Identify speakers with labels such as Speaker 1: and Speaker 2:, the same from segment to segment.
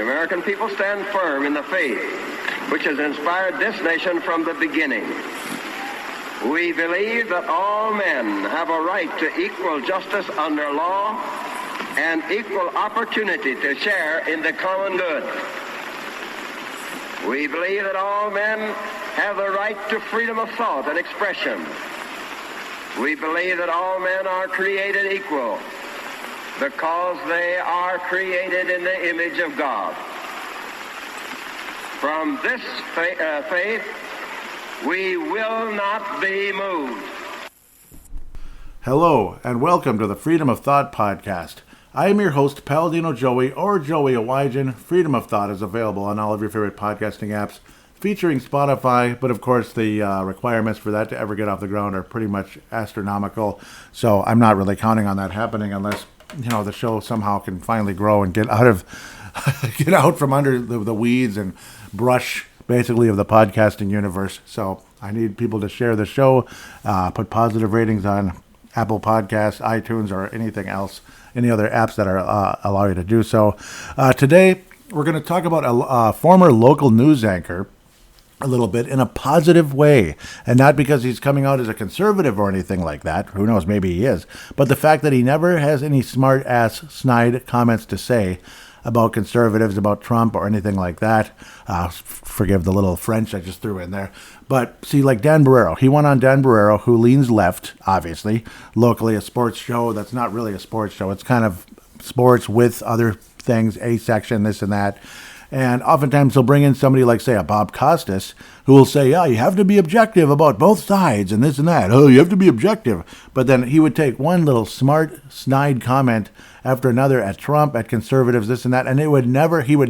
Speaker 1: the American people stand firm in the faith which has inspired this nation from the beginning. We believe that all men have a right to equal justice under law and equal opportunity to share in the common good. We believe that all men have the right to freedom of thought and expression. We believe that all men are created equal because they are created in the image of God. From this faith, we will not be moved.
Speaker 2: Hello, and welcome to the Freedom of Thought podcast. I am your host, Paladino Joey, or Joey Awajan. Freedom of Thought is available on all of your favorite podcasting apps, featuring Spotify, but of course the requirements for that to ever get off the ground are pretty much astronomical, so I'm not really counting on that happening unless, the show somehow can finally grow and get out from under the weeds and brush, basically, of the podcasting universe. So I need people to share the show, put positive ratings on Apple Podcasts, iTunes, or anything else, any other apps that are allow you to do so. Today, we're going to talk about a former local news anchor a little bit in a positive way, and not because he's coming out as a conservative or anything like that. Who knows, maybe he is. But the fact that he never has any smart-ass, snide comments to say about conservatives, about Trump, or anything like that. Forgive the little French I just threw in there. But see, like Dan Barrero, he went on Dan Barrero, who leans left, obviously, locally, a sports show that's not really a sports show. It's kind of sports with other things, a section, this and that. And oftentimes he'll bring in somebody like, say, a Bob Costas, who will say, you have to be objective about both sides and this and that. Oh, you have to be objective. But then he would take one little smart, snide comment after another at Trump, at conservatives, this and that, and he would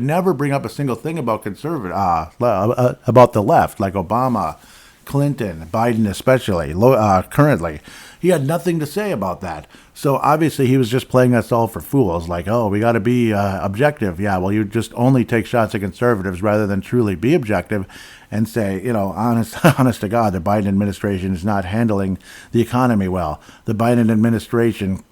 Speaker 2: never bring up a single thing about about the left, like Obama, Clinton, Biden especially, currently. He had nothing to say about that. So obviously he was just playing us all for fools, like, we got to be objective. Yeah, well, you just only take shots at conservatives rather than truly be objective and say, honest to God, the Biden administration is not handling the economy well. The Biden administration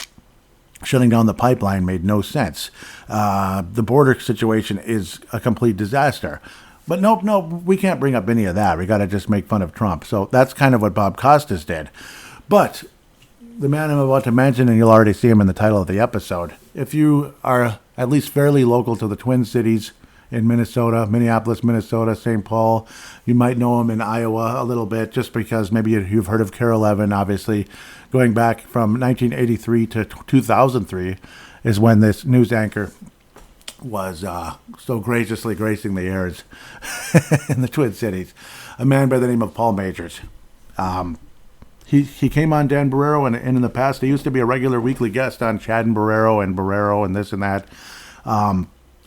Speaker 2: shutting down the pipeline made no sense. The border situation is a complete disaster. But nope, we can't bring up any of that. We got to just make fun of Trump. So that's kind of what Bob Costas did. But the man I'm about to mention, and you'll already see him in the title of the episode, if you are at least fairly local to the Twin Cities in Minnesota, Minneapolis, Minnesota, St. Paul, you might know him in Iowa a little bit, just because maybe you've heard of Carol Levin, obviously. Going back from 1983 to 2003 is when this news anchor was so graciously gracing the airs in the Twin Cities. A man by the name of Paul Majors. He came on Dan Barrero, and in the past, he used to be a regular weekly guest on Chad and Barrero and this and that.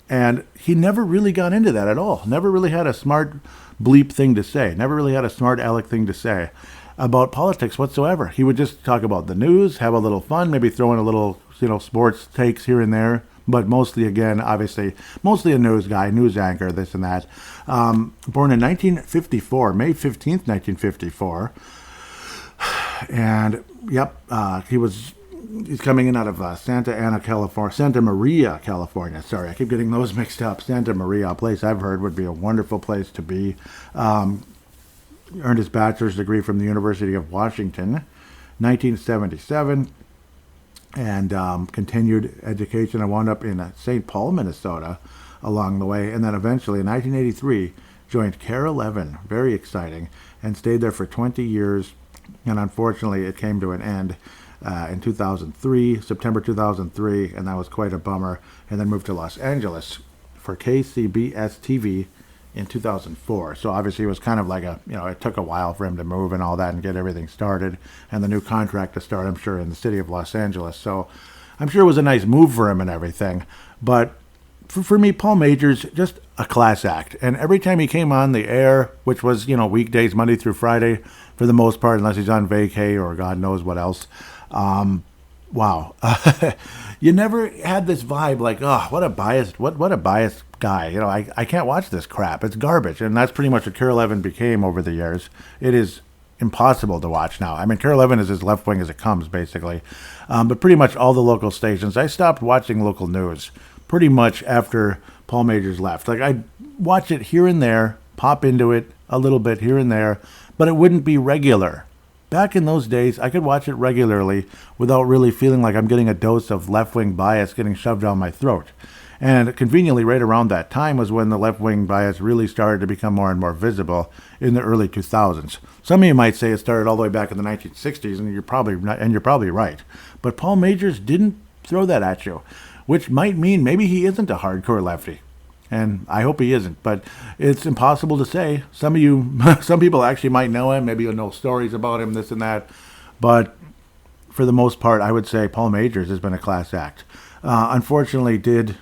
Speaker 2: And he never really got into that at all. Never really had a smart bleep thing to say. Never really had a smart aleck thing to say about politics whatsoever. He would just talk about the news, have a little fun, maybe throw in a little, sports takes here and there. But mostly, again, obviously, mostly a news guy, news anchor, this and that. Born in 1954, May 15th, 1954. And, he's coming in out of Santa Maria, California. Sorry, I keep getting those mixed up. Santa Maria, a place I've heard would be a wonderful place to be. Earned his bachelor's degree from the University of Washington, 1977. And continued education. I wound up in St. Paul, Minnesota along the way. And then eventually in 1983, joined Carol Levin, very exciting, and stayed there for 20 years. And unfortunately, it came to an end in 2003, September 2003, and that was quite a bummer. And then moved to Los Angeles for KCBS TV in 2004. So obviously it was kind of like it took a while for him to move and all that and get everything started and the new contract to start, I'm sure, in the city of Los Angeles. So I'm sure it was a nice move for him and everything. But for me, Paul Majors, just a class act. And every time he came on the air, which was, weekdays, Monday through Friday, for the most part, unless he's on vacay or God knows what else, wow. You never had this vibe like, what a biased guy. I can't watch this crap. It's garbage. And that's pretty much what Carol Levin became over the years. It is impossible to watch now. I mean, Carol Levin is as left-wing as it comes, basically. But pretty much all the local stations. I stopped watching local news pretty much after Paul Majors left. Like, I'd watch it here and there, pop into it a little bit here and there, but it wouldn't be regular. Back in those days, I could watch it regularly without really feeling like I'm getting a dose of left-wing bias getting shoved down my throat. And conveniently, right around that time was when the left-wing bias really started to become more and more visible in the early 2000s. Some of you might say it started all the way back in the 1960s, and you're probably right. But Paul Majors didn't throw that at you, which might mean maybe he isn't a hardcore lefty. And I hope he isn't, but it's impossible to say. Some people actually might know him. Maybe you'll know stories about him, this and that. But for the most part, I would say Paul Majors has been a class act. Unfortunately, did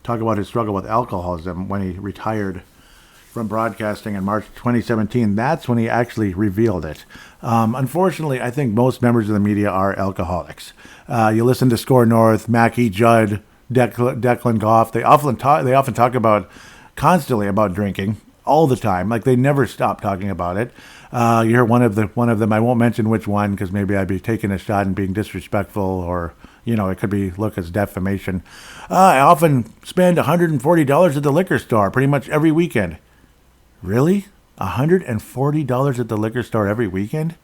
Speaker 2: talk about his struggle with alcoholism when he retired from broadcasting in March 2017. That's when he actually revealed it. Unfortunately, I think most members of the media are alcoholics. You listen to Score North, Mackie Judd, Declan Goff. They often talk about constantly about drinking all the time. Like, they never stop talking about it. You hear one of them. I won't mention which one because maybe I'd be taking a shot and being disrespectful, or it could be look as defamation. I often spend $140 at the liquor store pretty much every weekend. Really? $140 at the liquor store every weekend?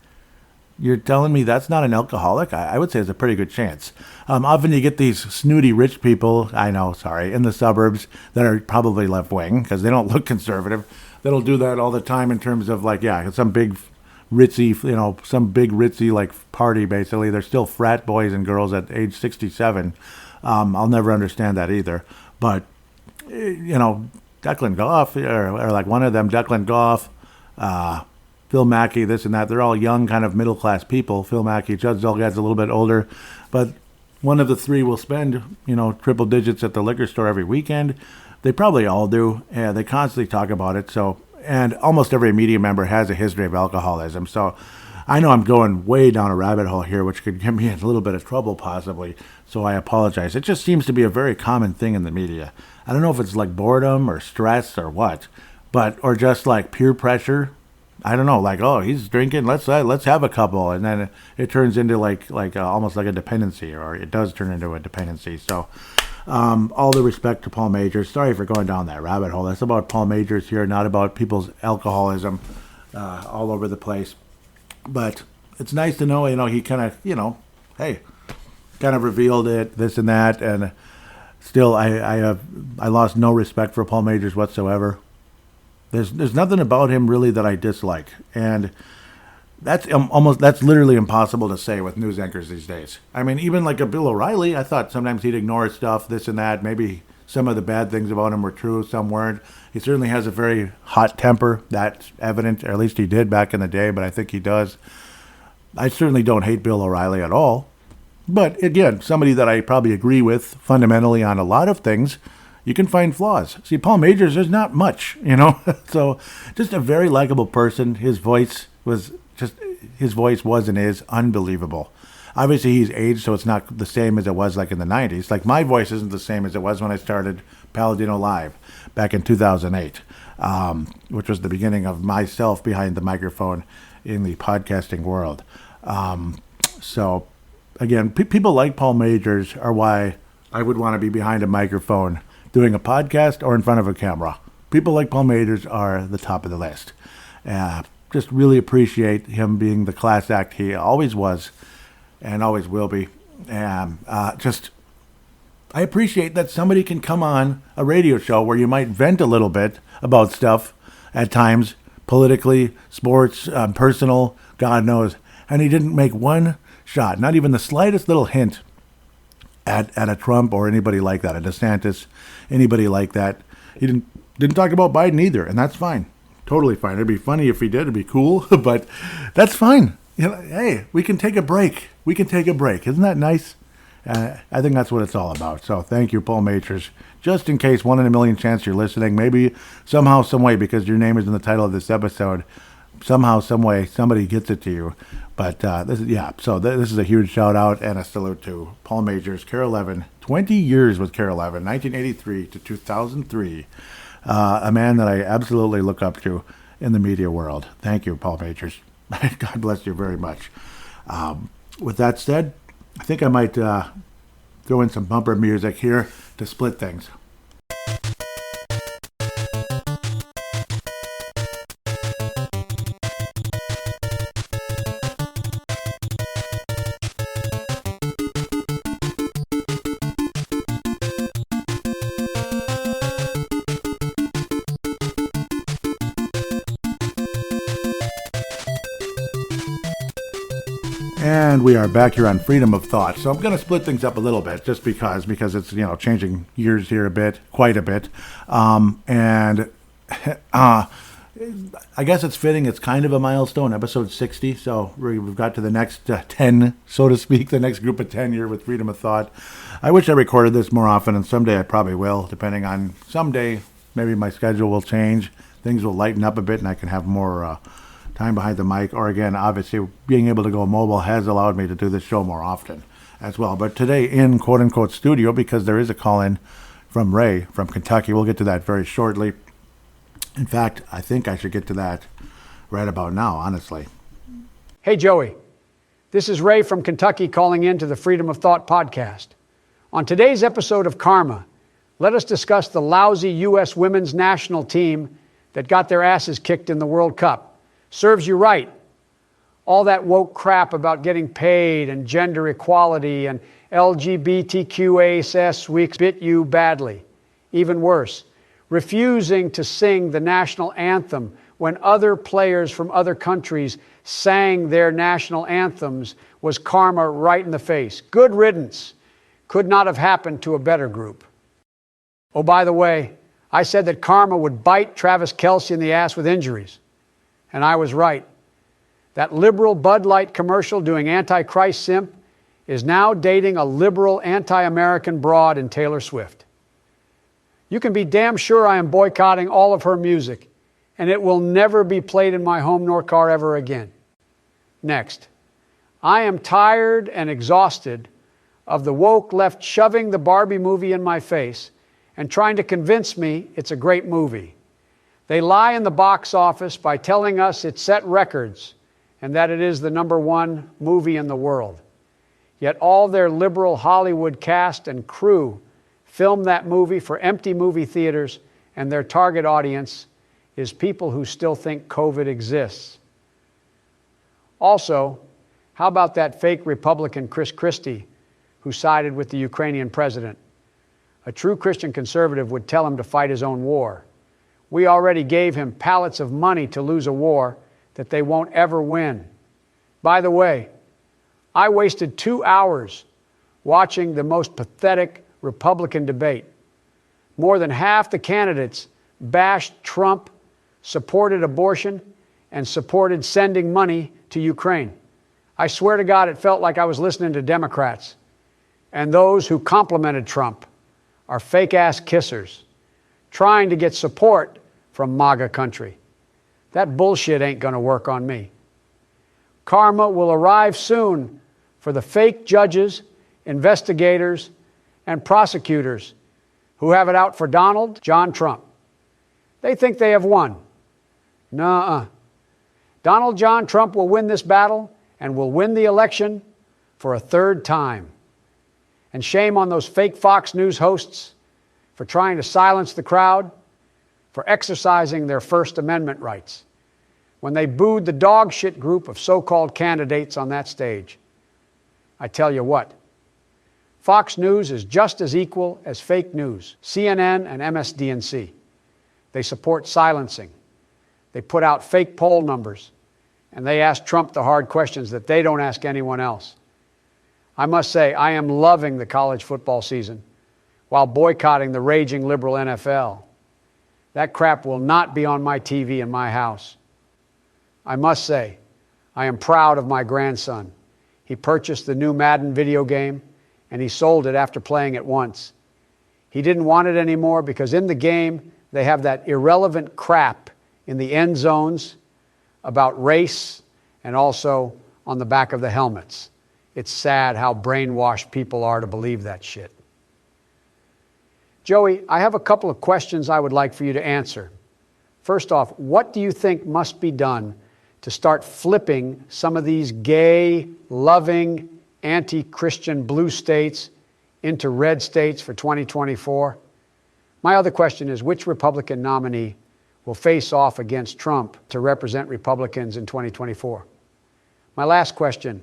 Speaker 2: You're telling me that's not an alcoholic? I would say it's a pretty good chance. Often you get these snooty rich people, in the suburbs that are probably left-wing because they don't look conservative. That'll do that all the time in terms of some big ritzy like party basically. They're still frat boys and girls at age 67. I'll never understand that either. But, Declan Goff, or like one of them, Declan Goff, Phil Mackey, this and that. They're all young, kind of middle-class people. Phil Mackey, Judd Zulgad's a little bit older. But one of the three will spend, triple digits at the liquor store every weekend. They probably all do. And they constantly talk about it. And almost every media member has a history of alcoholism. So I know I'm going way down a rabbit hole here, which could get me in a little bit of trouble possibly. So I apologize. It just seems to be a very common thing in the media. I don't know if it's like boredom or stress or what, or just like peer pressure. I don't know, like, oh, he's drinking, let's have a couple, and then it turns into like almost like a dependency, or it does turn into a dependency. So, all the respect to Paul Majors. Sorry for going down that rabbit hole. That's about Paul Majors here, not about people's alcoholism all over the place. But it's nice to know, he kind of, kind of revealed it, this and that, and still, I lost no respect for Paul Majors whatsoever. There's nothing about him really that I dislike, and that's literally impossible to say with news anchors these days. I mean, even like a Bill O'Reilly, I thought sometimes he'd ignore stuff, this and that. Maybe some of the bad things about him were true, some weren't. He certainly has a very hot temper. That's evident, or at least he did back in the day, but I think he does. I certainly don't hate Bill O'Reilly at all. But again, somebody that I probably agree with fundamentally on a lot of things. You can find flaws. See, Paul Majors, there's not much, So just a very likable person. His voice was and is unbelievable. Obviously, he's aged, so it's not the same as it was like in the 90s. Like, my voice isn't the same as it was when I started Paladinolive back in 2008, which was the beginning of myself behind the microphone in the podcasting world. So, again, people like Paul Majors are why I would want to be behind a microphone doing a podcast or in front of a camera. People like Paul Majors are the top of the list. Just really appreciate him being the class act he always was and always will be. And I appreciate that somebody can come on a radio show where you might vent a little bit about stuff at times, politically, sports, personal, God knows. And he didn't make one shot, not even the slightest little hint at a Trump or anybody like that, a DeSantis, anybody like that. He didn't talk about Biden either, and that's fine. Totally fine. It'd be funny if he did. It'd be cool, but that's fine. Hey, we can take a break. Isn't that nice? I think that's what it's all about. So thank you, Paul Majors. Just in case, 1 in a million chance you're listening, maybe somehow, some way, because your name is in the title of this episode, somehow, some way, somebody gets it to you. But this is a huge shout out and a salute to Paul Majors, KARE 11, 20 years with KARE 11, 1983 to 2003. A man that I absolutely look up to in the media world. Thank you, Paul Majors. God bless you very much. With that said, I think I might throw in some bumper music here to split things. And we are back here on Freedom of Thought. So I'm going to split things up a little bit just because it's, changing gears here quite a bit. I guess it's fitting. It's kind of a milestone, episode 60. So we've got to the next 10, so to speak, the next group of 10 here with Freedom of Thought. I wish I recorded this more often, and someday I probably will, depending on someday. Maybe my schedule will change. Things will lighten up a bit, and I can have more time behind the mic. Or again, obviously, being able to go mobile has allowed me to do this show more often as well. But today in quote-unquote studio, because there is a call-in from Ray from Kentucky. We'll get to that very shortly. In fact, I think I should get to that right about now, honestly.
Speaker 3: Hey, Joey. This is Ray from Kentucky calling in to the Freedom of Thought podcast. On today's episode of Karma, let us discuss the lousy U.S. women's national team that got their asses kicked in the World Cup. Serves you right. All that woke crap about getting paid and gender equality and LGBTQAS weeks bit you badly. Even worse, refusing to sing the national anthem when other players from other countries sang their national anthems was karma right in the face. Good riddance. Could not have happened to a better group. Oh, by the way, I said that karma would bite Travis Kelce in the ass with injuries. And I was right. That liberal Bud Light commercial doing Antichrist simp is now dating a liberal anti-American broad in Taylor Swift. You can be damn sure I am boycotting all of her music, and it will never be played in my home nor car ever again. Next, I am tired and exhausted of the woke left shoving the Barbie movie in my face and trying to convince me it's a great movie. They lie in the box office by telling us it set records and that it is the #1 movie in the world. Yet all their liberal Hollywood cast and crew filmed that movie for empty movie theaters, and their target audience is people who still think COVID exists. Also, how about that fake Republican Chris Christie who sided with the Ukrainian president? A true Christian conservative would tell him to fight his own war. We already gave him pallets of money to lose a war that they won't ever win. By the way, I wasted 2 hours watching the most pathetic Republican debate. More than half the candidates bashed Trump, supported abortion, and supported sending money to Ukraine. I swear to God, it felt like I was listening to Democrats. And those who complimented Trump are fake-ass kissers, trying to get support from MAGA country. That bullshit ain't going to work on me. Karma will arrive soon for the fake judges, investigators, and prosecutors who have it out for Donald John Trump. They think they have won. Nuh-uh. Donald John Trump will win this battle and will win the election for a third time. And shame on those fake Fox News hosts for trying to silence the crowd, for exercising their First Amendment rights when they booed the dog shit group of so-called candidates on that stage. I tell you what, Fox News is just as equal as fake news, CNN and MSDNC. They support silencing. They put out fake poll numbers, and they ask Trump the hard questions that they don't ask anyone else. I must say, I am loving the college football season while boycotting the raging liberal NFL. That crap will not be on my TV in my house. I must say, I am proud of my grandson. He purchased the new Madden video game, and he sold it after playing it once. He didn't want it anymore because in the game, they have that irrelevant crap in the end zones about race and also on the back of the helmets. It's sad how brainwashed people are to believe that shit. Joey, I have a couple of questions I would like for you to answer. First off, what do you think must be done to start flipping some of these gay, loving, anti-Christian blue states into red states for 2024? My other question is, which Republican nominee will face off against Trump to represent Republicans in 2024? My last question,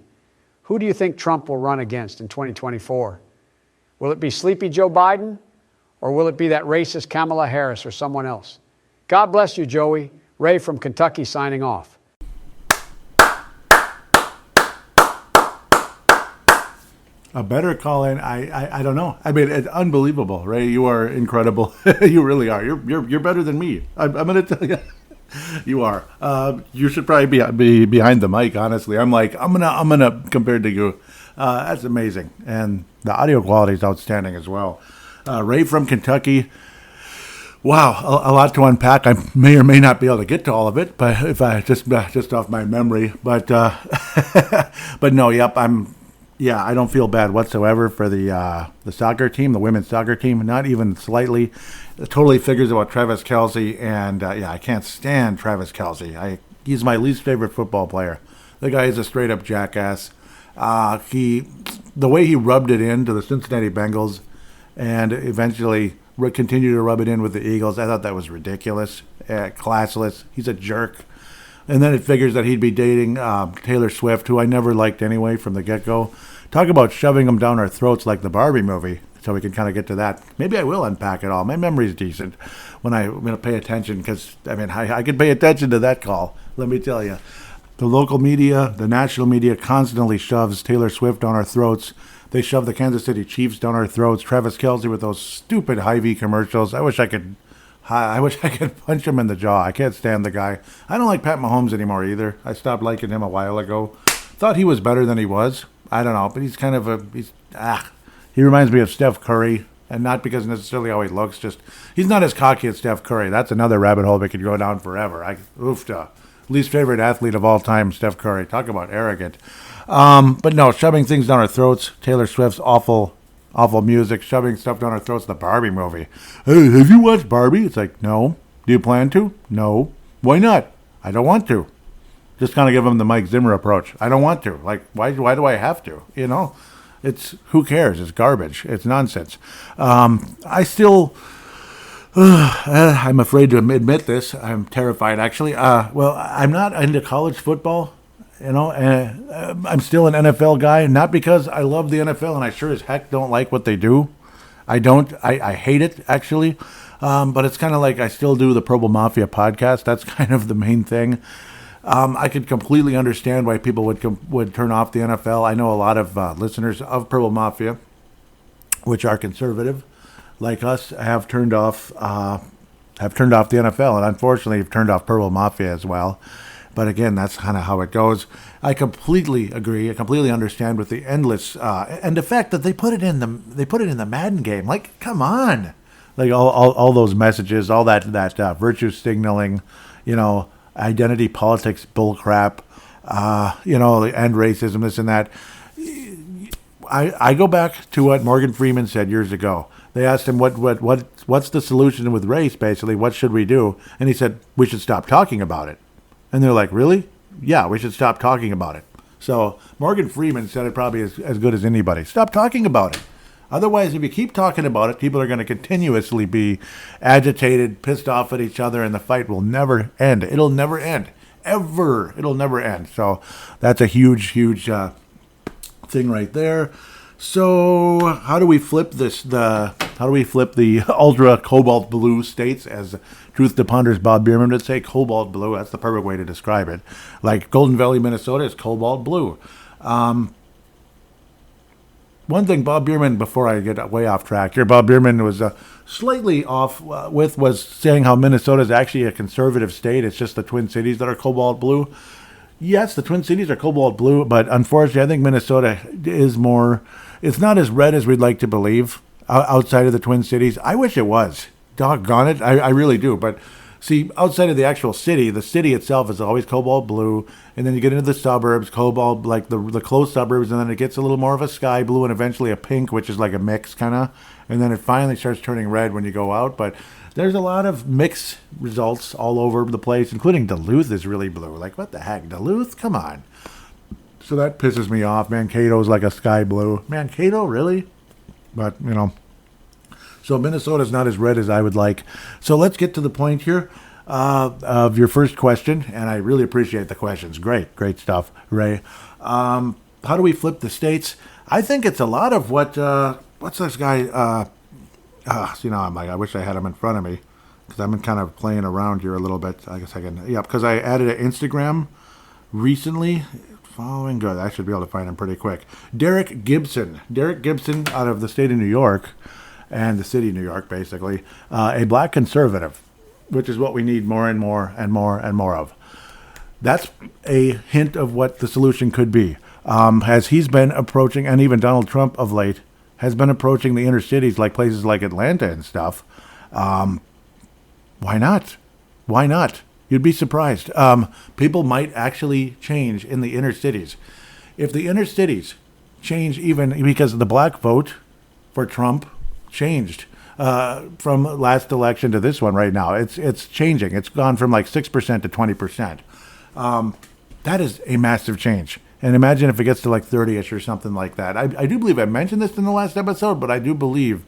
Speaker 3: who do you think Trump will run against in 2024? Will it be sleepy Joe Biden? Or will it be that racist Kamala Harris or someone else? God bless you, Joey. Ray from Kentucky signing off.
Speaker 2: A better call-in, I don't know. I mean, it's unbelievable, Ray. You are incredible. You really are. You're better than me. I'm going to tell you. You are. You should probably be behind the mic. Honestly, I'm gonna compared to you. That's amazing, and the audio quality is outstanding as well. Ray from Kentucky. Wow, a lot to unpack. I may or may not be able to get to all of it, but if I just off my memory, but but no, yep, I don't feel bad whatsoever for the soccer team, the women's soccer team, not even slightly. It totally figures about Travis Kelce, and I can't stand Travis Kelce. He's my least favorite football player. The guy is a straight up jackass. The way he rubbed it into the Cincinnati Bengals, and eventually continued to rub it in with the Eagles, I thought that was ridiculous, classless. He's a jerk. And then it figures that he'd be dating Taylor Swift, who I never liked anyway from the get-go. Talk about shoving them down our throats like the Barbie movie, so we can kind of get to that. Maybe I will unpack it all. My memory's decent when I'm going to pay attention, because, I mean, I can pay attention to that call, let me tell you. The local media, the national media constantly shoves Taylor Swift down our throats. They shove the Kansas City Chiefs down our throats. Travis Kelce with those stupid Hy-Vee commercials. I wish I could punch him in the jaw. I can't stand the guy. I don't like Pat Mahomes anymore either. I stopped liking him a while ago. Thought he was better than he was. I don't know, but he's kind of he reminds me of Steph Curry, and not because necessarily how he looks, just he's not as cocky as Steph Curry. That's another rabbit hole we could go down forever. Least favorite athlete of all time, Steph Curry. Talk about arrogant. But no, shoving things down our throats. Taylor Swift's awful music, shoving stuff down our throats. The Barbie movie. Hey, have you watched Barbie? It's like, no. Do you plan to? No. Why not? I don't want to. Just kind of give them the Mike Zimmer approach. I don't want to. Like, why do I have to? You know, it's who cares? It's garbage. It's nonsense. I still. I'm afraid to admit this. I'm terrified, actually. Well, I'm not into college football. You know, I'm still an NFL guy, not because I love the NFL, and I sure as heck don't like what they do. I don't. I hate it, actually. But it's kind of like I still do the Purple Mafia podcast. That's kind of the main thing. I could completely understand why people would turn off the NFL. I know a lot of listeners of Purple Mafia, which are conservative, like us, have turned off the NFL, and unfortunately have turned off Purple Mafia as well. But again, that's kind of how it goes. I completely agree. I completely understand with the endless and the fact that they put it in the Madden game. Like, come on, like all those messages, all that virtue signaling, you know, identity politics bullcrap, you know, the end racism, this and that. I go back to what Morgan Freeman said years ago. They asked him what's the solution with race, basically. What should we do? And he said, we should stop talking about it. And they're like, really? Yeah, we should stop talking about it. So Morgan Freeman said it probably as good as anybody. Stop talking about it. Otherwise, if you keep talking about it, people are going to continuously be agitated, pissed off at each other, and the fight will never end. It'll never end. Ever. It'll never end. So that's a huge thing right there. So how do we flip the ultra cobalt blue states, as Truth to Ponder's Bob Bierman would say? Cobalt blue, that's the perfect way to describe it. Like Golden Valley, Minnesota is cobalt blue. One thing Bob Bierman, before I get way off track here, Bob Bierman was slightly off was saying how Minnesota is actually a conservative state. It's just the Twin Cities that are cobalt blue. Yes, the Twin Cities are cobalt blue, but unfortunately, I think Minnesota is more. It's not as red as we'd like to believe outside of the Twin Cities. I wish it was. Doggone it. I really do. But see, outside of the actual city, the city itself is always cobalt blue. And then you get into the suburbs, cobalt, like the close suburbs, and then it gets a little more of a sky blue and eventually a pink, which is like a mix kind of. And then it finally starts turning red when you go out. But there's a lot of mixed results all over the place, including Duluth is really blue. Like, what the heck? Duluth? Come on. So that pisses me off. Mankato's like a sky blue. Mankato, really? But, you know. So Minnesota's not as red as I would like. So let's get to the point here of your first question. And I really appreciate the questions. Great stuff, Ray. How do we flip the states? I think it's a lot of what's this guy? I'm like, I wish I had him in front of me, because I've been kind of playing around here a little bit. I guess I can, because I added an Instagram recently. following? Good. I should be able to find him pretty quick. Derek Gibson. Derek Gibson out of the state of New York and the city of New York, basically. A black conservative, which is what we need more and more and more and more of. That's a hint of what the solution could be. As he's been approaching, and even Donald Trump of late, has been approaching the inner cities like places like Atlanta and stuff. Why not? Why not? You'd be surprised. People might actually change in the inner cities. If the inner cities change, even because the black vote for Trump changed from last election to this one right now. It's changing. It's gone from like 6% to 20%. That is a massive change. And imagine if it gets to like 30-ish or something like that. I do believe I mentioned this in the last episode, but I do believe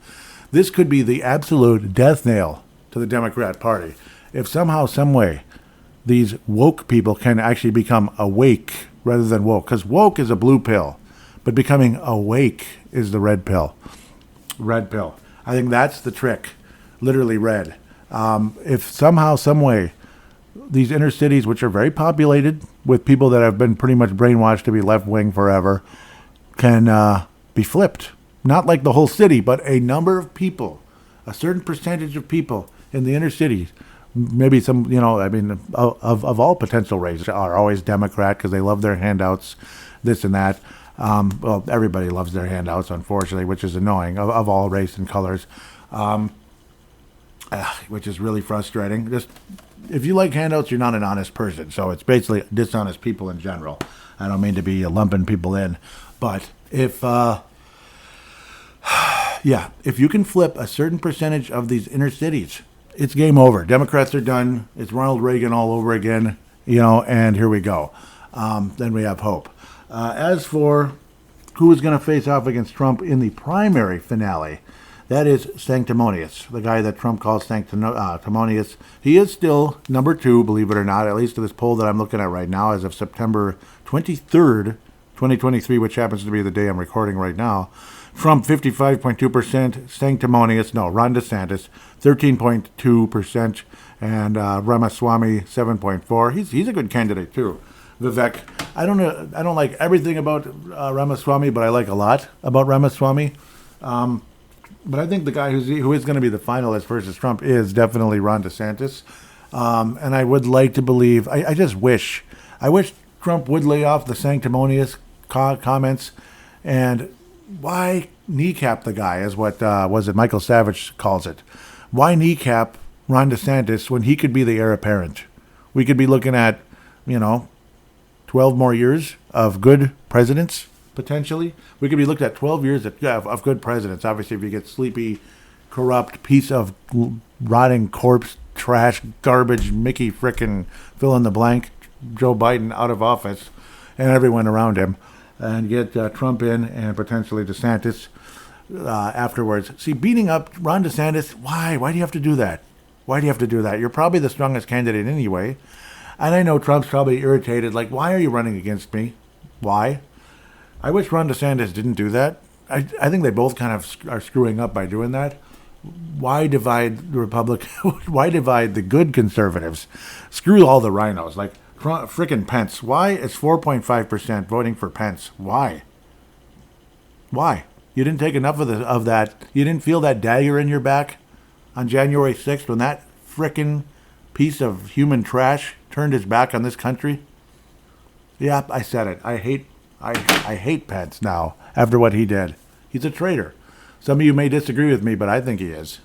Speaker 2: this could be the absolute death nail to the Democrat Party. If somehow, some way, these woke people can actually become awake rather than woke. Because woke is a blue pill, but becoming awake is the red pill. Red pill. I think that's the trick. Literally red. If somehow, some way, these inner cities, which are very populated with people that have been pretty much brainwashed to be left-wing forever, can be flipped. Not like the whole city, but a number of people, a certain percentage of people in the inner cities, maybe some, of all potential races are always Democrat because they love their handouts, this and that. Well, everybody loves their handouts, unfortunately, which is annoying, of all race and colors, which is really frustrating. Just if you like handouts, you're not an honest person. So it's basically dishonest people in general. I don't mean to be lumping people in, but if you can flip a certain percentage of these inner cities, it's game over. Democrats are done. It's Ronald Reagan all over again, and here we go. Then we have hope. As for who is going to face off against Trump in the primary finale, that is Sanctimonious, the guy that Trump calls Sanctimonious. He is still number 2, believe it or not, at least to this poll that I'm looking at right now as of September 23rd, 2023, which happens to be the day I'm recording right now. Trump 55.2%, Ron DeSantis 13.2%, and Ramaswamy 7.4%. He's a good candidate too. Vivek, I don't like everything about Ramaswamy, but I like a lot about Ramaswamy. But I think the guy who is going to be the finalist versus Trump is definitely Ron DeSantis. And I would like to believe, I wish Trump would lay off the sanctimonious comments and why kneecap the guy, as what Michael Savage calls it. Why kneecap Ron DeSantis when he could be the heir apparent? We could be looking at, 12 more years of good presidents, potentially. We could be looking at 12 years of good presidents. Obviously, if you get sleepy, corrupt, piece of rotting corpse, trash, garbage, Mickey frickin' fill in the blank, Joe Biden out of office, and everyone around him, and get Trump in and potentially DeSantis afterwards. See, beating up Ron DeSantis, why? Why do you have to do that? Why do you have to do that? You're probably the strongest candidate anyway. And I know Trump's probably irritated, like, why are you running against me? Why? I wish Ron DeSantis didn't do that. I think they both kind of are screwing up by doing that. Why divide the Why divide the good conservatives? Screw all the rhinos. Like, frickin' Pence. Why is 4.5% voting for Pence? Why? Why? You didn't take enough of that. You didn't feel that dagger in your back on January 6th when that frickin' piece of human trash turned his back on this country? Yeah, I said it. I hate Pence now after what he did. He's a traitor. Some of you may disagree with me, but I think he is.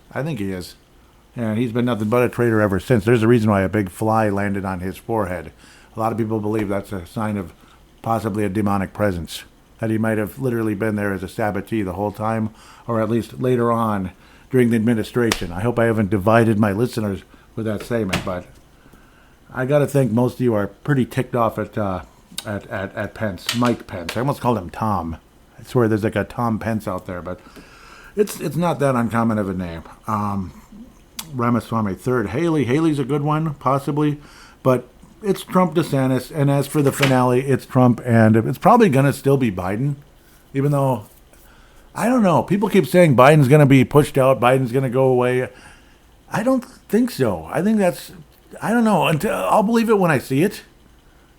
Speaker 2: And he's been nothing but a traitor ever since. There's a reason why a big fly landed on his forehead. A lot of people believe that's a sign of possibly a demonic presence, that he might have literally been there as a sabbatee the whole time, or at least later on during the administration. I hope I haven't divided my listeners with that statement, but I got to think most of you are pretty ticked off at Pence, Mike Pence. I almost called him Tom. I swear there's like a Tom Pence out there, but it's not that uncommon of a name. Ramaswamy third. Haley's a good one, possibly, but it's Trump DeSantis, and as for the finale, it's Trump, and it's probably going to still be Biden, even though, I don't know, people keep saying Biden's going to be pushed out, Biden's going to go away. I don't think so. I think I don't know, I'll believe it when I see it.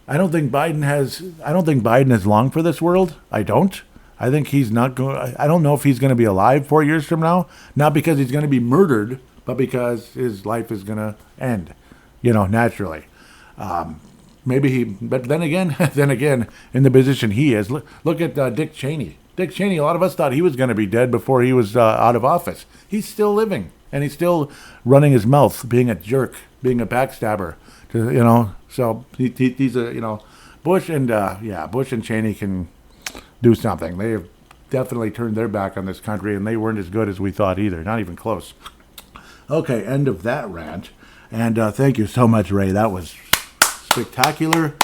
Speaker 2: I don't think Biden is long for this world. I don't. I think he's not going. I don't know if he's going to be alive 4 years from now. Not because he's going to be murdered, but because his life is going to end. Naturally. Maybe he. But then again, in the position he is, look at Dick Cheney. Dick Cheney. A lot of us thought he was going to be dead before he was out of office. He's still living, and he's still running his mouth, being a jerk, being a backstabber. So he's a Bush and Cheney can do something. They have definitely turned their back on this country, and they weren't as good as we thought either. Not even close. Okay, end of that rant. And thank you so much, Ray. That was spectacular.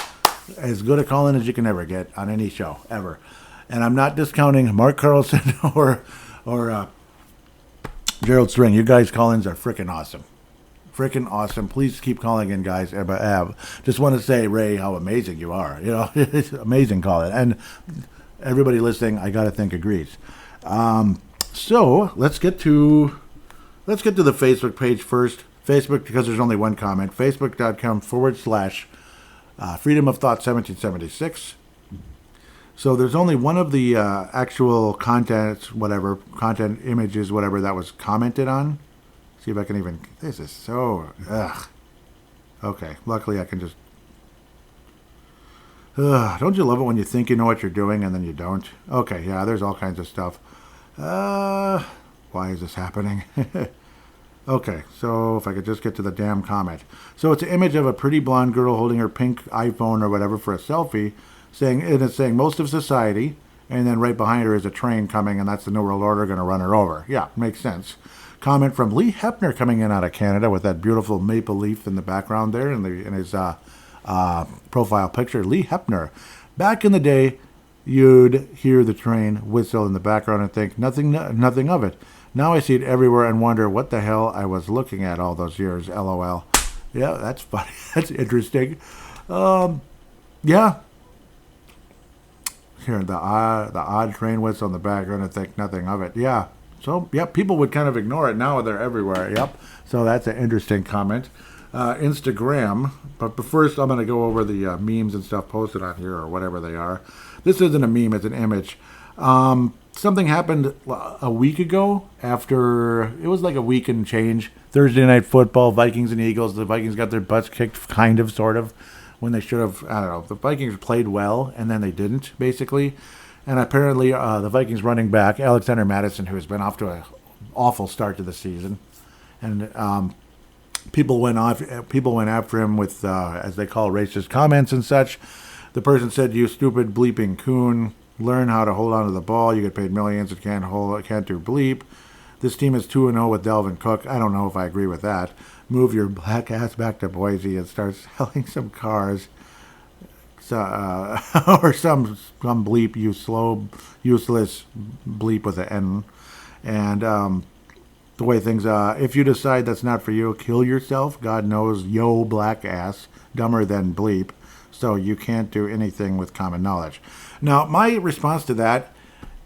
Speaker 2: As good a call-in as you can ever get on any show, ever. And I'm not discounting Mark Carlson or Gerald String. You guys' call-ins are freaking awesome. Freaking awesome. Please keep calling in, guys. Just want to say, Ray, how amazing you are. It's amazing call-in. And everybody listening, I got to think, agrees. So let's get to the Facebook page first. Facebook, because there's only one comment. Facebook.com/Freedom of Thought 1776. So there's only one of the actual content images, whatever, that was commented on. See if I can even. This is so. Ugh. Okay. Luckily, I can just. Don't you love it when you think you know what you're doing and then you don't? Okay. Yeah. There's all kinds of stuff. Why is this happening? Okay. So if I could just get to the damn comment. So it's an image of a pretty blonde girl holding her pink iPhone or whatever for a selfie, it's saying most of society, and then right behind her is a train coming, and that's the New World Order going to run her over. Yeah, makes sense. Comment from Lee Hepner coming in out of Canada with that beautiful maple leaf in the background there in his profile picture. Lee Hepner. Back in the day, you'd hear the train whistle in the background and think nothing of it. Now I see it everywhere and wonder what the hell I was looking at all those years. LOL. Yeah, that's funny. That's interesting. Yeah. Hearing the odd train whistle in the background and think nothing of it. Yeah. So, yep, people would kind of ignore it. Now they're everywhere. Yep. So that's an interesting comment. Instagram. But first, I'm going to go over the memes and stuff posted on here or whatever they are. This isn't a meme. It's an image. Something happened a week ago after, it was like a week and change. Thursday night football, Vikings and Eagles. The Vikings got their butts kicked, kind of, sort of, when they should have. I don't know. The Vikings played well, and then they didn't, basically. And apparently, the Vikings running back, Alexander Madison, who has been off to an awful start to the season, and people went after him with, as they call, racist comments and such. The person said, "You stupid bleeping coon, learn how to hold on to the ball. You get paid millions and can't do bleep. This team is 2-0 with Delvin Cook." I don't know if I agree with that. Move your black ass back to Boise and start selling some cars. Or some bleep, you slow, useless bleep with an N. And the way things, if you decide that's not for you, kill yourself. God knows, yo, black ass, dumber than bleep. So you can't do anything with common knowledge. Now, my response to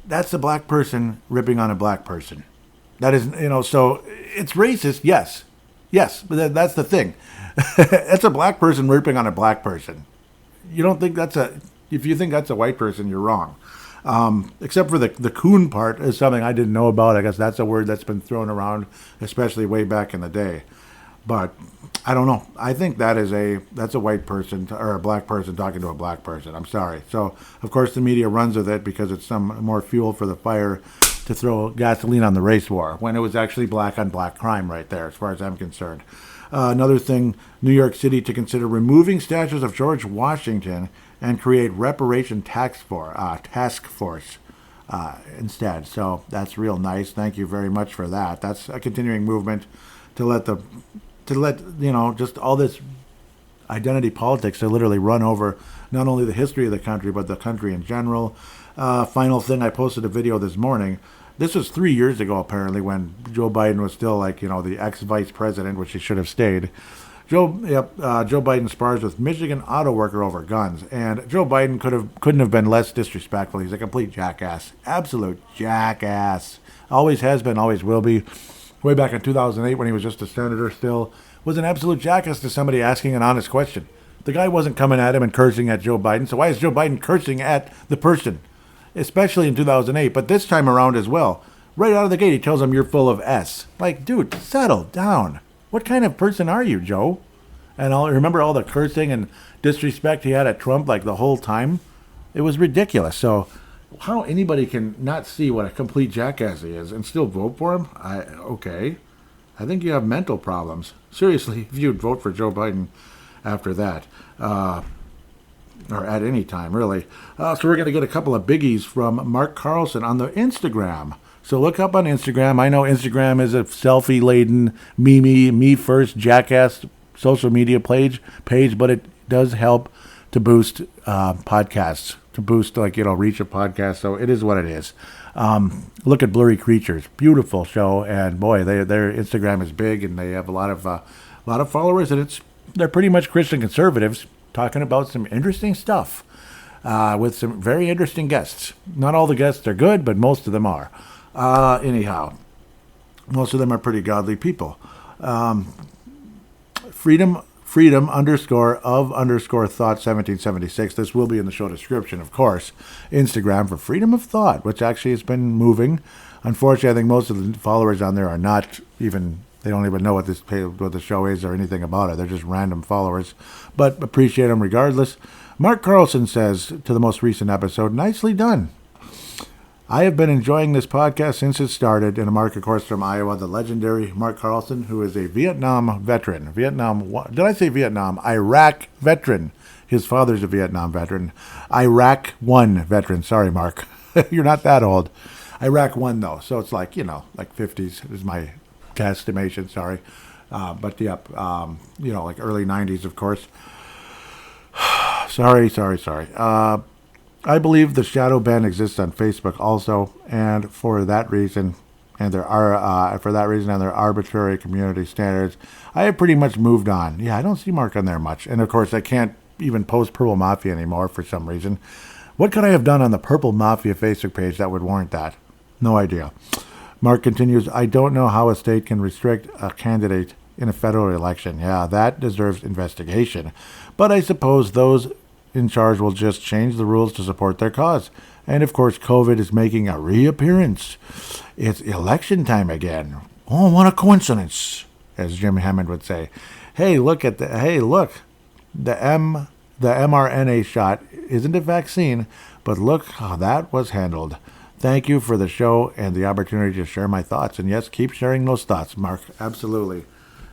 Speaker 2: that's a black person ripping on a black person. That is, so it's racist, yes. Yes, but that's the thing. It's a black person ripping on a black person. You don't think if you think that's a white person, you're wrong. Except for the coon part is something I didn't know about. I guess that's a word that's been thrown around, especially way back in the day. But I don't know. I think that's a white person or a black person talking to a black person. I'm sorry. So, of course, the media runs with it because it's some more fuel for the fire to throw gasoline on the race war, when it was actually black on black crime right there, as far as I'm concerned. Another thing, New York City to consider removing statues of George Washington and create reparation task force instead. So that's real nice. Thank you very much for that. That's a continuing movement to let just all this identity politics to literally run over not only the history of the country, but the country in general. Final thing, I posted a video this morning. This was 3 years ago, apparently, when Joe Biden was still the ex-vice president, which he should have stayed. Joe Biden spars with Michigan auto worker over guns, and Joe Biden couldn't have been less disrespectful. He's a complete jackass, absolute jackass. Always has been, always will be. Way back in 2008, when he was just a senator, still was an absolute jackass to somebody asking an honest question. The guy wasn't coming at him and cursing at Joe Biden. So why is Joe Biden cursing at the person? Especially in 2008, but this time around as well. Right out of the gate, he tells him you're full of S. Like, dude, settle down. What kind of person are you, Joe? And I'll remember all the cursing and disrespect he had at Trump like the whole time. It was ridiculous. So how anybody can not see what a complete jackass he is and still vote for him? Okay. I think you have mental problems. Seriously, if you'd vote for Joe Biden after that. Or at any time, really. So we're going to get a couple of biggies from Mark Carlson on the Instagram. So look up on Instagram. I know Instagram is a selfie-laden, me first, jackass social media page, but it does help to boost podcasts, to boost, reach of podcasts. So it is what it is. Look at Blurry Creatures. Beautiful show. And boy, their Instagram is big and they have a lot of followers, and they're pretty much Christian conservatives talking about some interesting stuff with some very interesting guests. Not all the guests are good, but most of them are. Anyhow, most of them are pretty godly people. Freedom _of_thought 1776. This will be in the show description, of course. Instagram for Freedom of Thought, which actually has been moving. Unfortunately, I think most of the followers on there are not even... They don't even know what the show is or anything about it. They're just random followers. But appreciate them regardless. Mark Carlson says to the most recent episode, nicely done. I have been enjoying this podcast since it started. And a Mark, of course, from Iowa, the legendary Mark Carlson, who is a Vietnam veteran. Did I say Vietnam? Iraq veteran. His father's a Vietnam veteran. Iraq 1 veteran. Sorry, Mark. You're not that old. Iraq 1, though. So it's like 50s is my estimation, sorry. But yep, like early 90s, of course. Sorry. I believe the shadow ban exists on Facebook also, and for that reason, and their arbitrary community standards, I have pretty much moved on. Yeah, I don't see Mark on there much. And of course, I can't even post Purple Mafia anymore for some reason. What could I have done on the Purple Mafia Facebook page that would warrant that? No idea. Mark continues, I don't know how a state can restrict a candidate in a federal election. Yeah, that deserves investigation. But I suppose those in charge will just change the rules to support their cause. And of course, COVID is making a reappearance. It's election time again. Oh, what a coincidence, as Jim Hammond would say. The mRNA shot isn't a vaccine, but look how that was handled. Thank you for the show and the opportunity to share my thoughts. And yes, keep sharing those thoughts, Mark. Absolutely.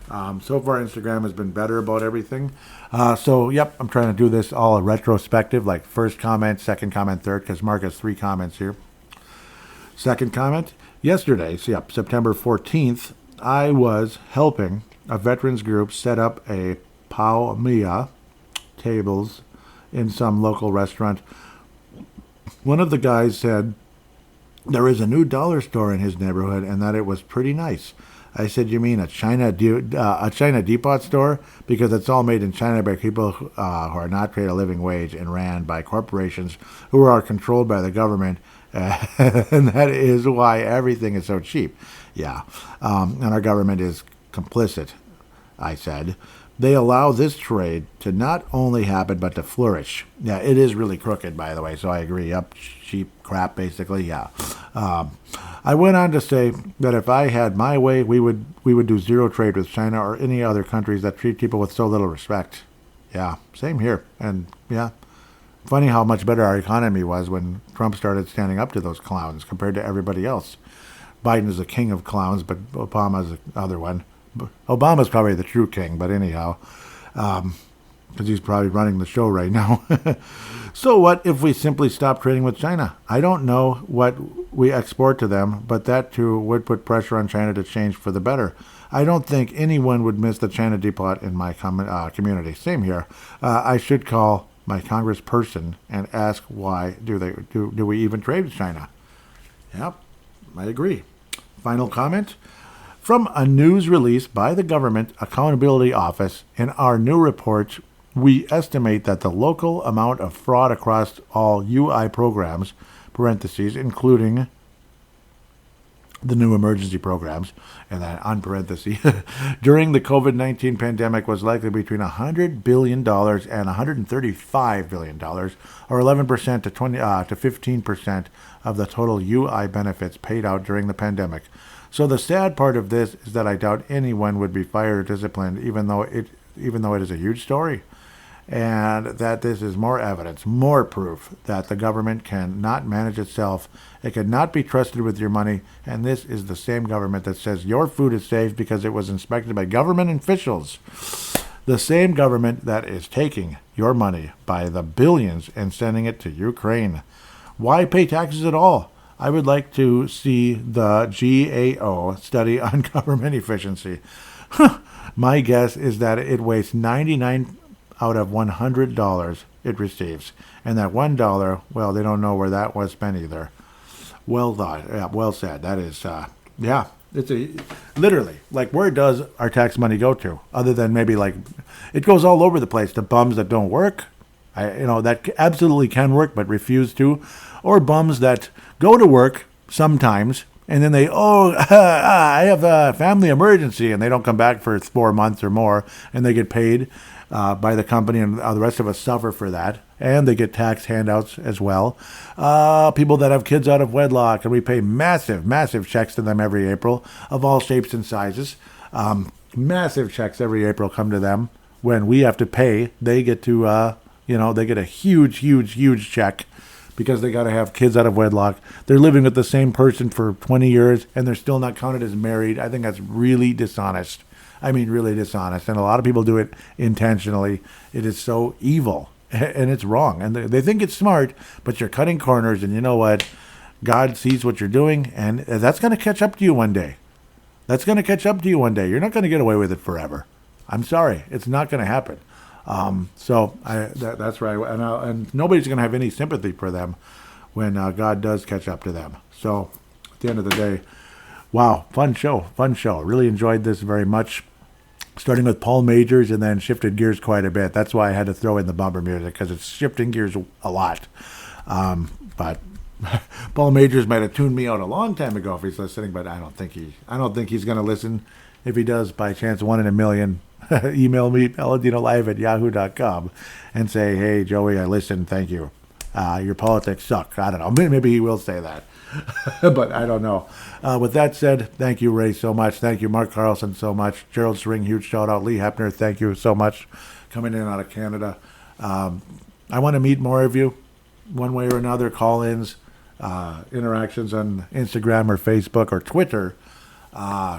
Speaker 2: So far, Instagram has been better about everything. Yep, I'm trying to do this all retrospective, like first comment, second comment, third, because Mark has 3 comments here. Second comment, yesterday, September 14th, I was helping a veterans group set up a pau mia tables in some local restaurant. One of the guys said, there is a new dollar store in his neighborhood and that it was pretty nice. I said, you mean a China Depot store? Because it's all made in China by people who are not paid a living wage and ran by corporations who are controlled by the government. And that is why everything is so cheap. Yeah. And our government is complicit, I said. They allow this trade to not only happen, but to flourish. Yeah, it is really crooked, by the way, so I agree. Yep, cheap crap, basically, yeah. I went on to say that if I had my way, we would do zero trade with China or any other countries that treat people with so little respect. Yeah, same here. And, yeah, funny how much better our economy was when Trump started standing up to those clowns compared to everybody else. Biden is the king of clowns, but Obama's the other one. Obama's probably the true king, but anyhow, because he's probably running the show right now. So what if we simply stop trading with China? I don't know what we export to them, but that too would put pressure on China to change for the better. I don't think anyone would miss the China Depot in my community. Same here. I should call my congressperson and ask why do we even trade with China? Yep, I agree. Final comment. From a news release by the Government Accountability Office, in our new report, we estimate that the local amount of fraud across all UI programs, parentheses, including the new emergency programs, and then on parentheses, during the COVID-19 pandemic was likely between $100 billion and $135 billion, or 11% to 15% of the total UI benefits paid out during the pandemic. So the sad part of this is that I doubt anyone would be fired or disciplined, even though it is a huge story. And that this is more evidence, more proof that the government cannot manage itself. It cannot be trusted with your money. And this is the same government that says your food is safe because it was inspected by government officials. The same government that is taking your money by the billions and sending it to Ukraine. Why pay taxes at all? I would like to see the GAO study on government efficiency. My guess is that it wastes 99 out of $100 it receives. And that $1, well, they don't know where that was spent either. Well thought. Yeah, well said. That is, it's literally, like, where does our tax money go to? Other than maybe, like, it goes all over the place to bums that don't work. That absolutely can work but refuse to. Or bums that go to work sometimes and then they, I have a family emergency, and they don't come back for 4 months or more, and they get paid by the company, and the rest of us suffer for that. And they get tax handouts as well. People that have kids out of wedlock, and we pay massive, massive checks to them every April of all shapes and sizes. Massive checks every April come to them. When we have to pay, they get to, they get a huge, huge, huge check because they got to have kids out of wedlock. They're living with the same person for 20 years, and they're still not counted as married. I think that's really dishonest. I mean, really dishonest. And a lot of people do it intentionally. It is so evil, and it's wrong. And they think it's smart, but you're cutting corners, and you know what? God sees what you're doing, and that's going to catch up to you one day. That's going to catch up to you one day. You're not going to get away with it forever. I'm sorry. It's not going to happen. That's right. And nobody's going to have any sympathy for them when God does catch up to them. So at the end of the day, wow, fun show. Really enjoyed this very much. Starting with Paul Majors and then shifted gears quite a bit. That's why I had to throw in the bumper music, because it's shifting gears a lot. But Paul Majors might have tuned me out a long time ago if he's listening, but I don't think he's going to listen. If he does, by chance, 1 in a million, email me, paladinolive@yahoo.com, and say, hey, Joey, I listened, thank you. Your politics suck. I don't know. Maybe he will say that, but I don't know. With that said, thank you, Ray, so much. Thank you, Mark Carlson, so much. Gerald String, huge shout out. Lee Hepner, thank you so much, coming in out of Canada. I want to meet more of you, one way or another, call-ins, interactions on Instagram or Facebook or Twitter.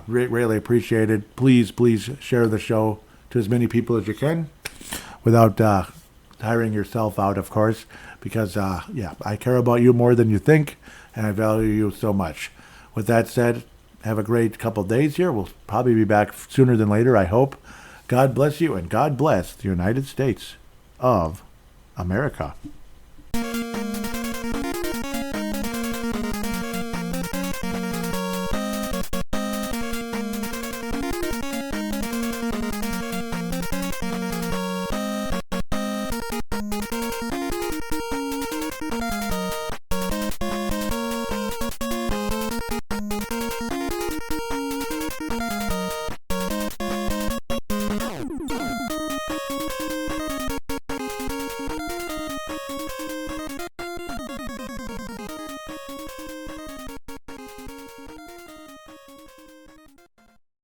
Speaker 2: Really appreciate it. Please share the show to as many people as you can without tiring yourself out, of course, because I care about you more than you think, and I value you so much. With that said, have a great couple days here. We'll probably be back sooner than later, I hope. God bless you, and God bless the United States of America.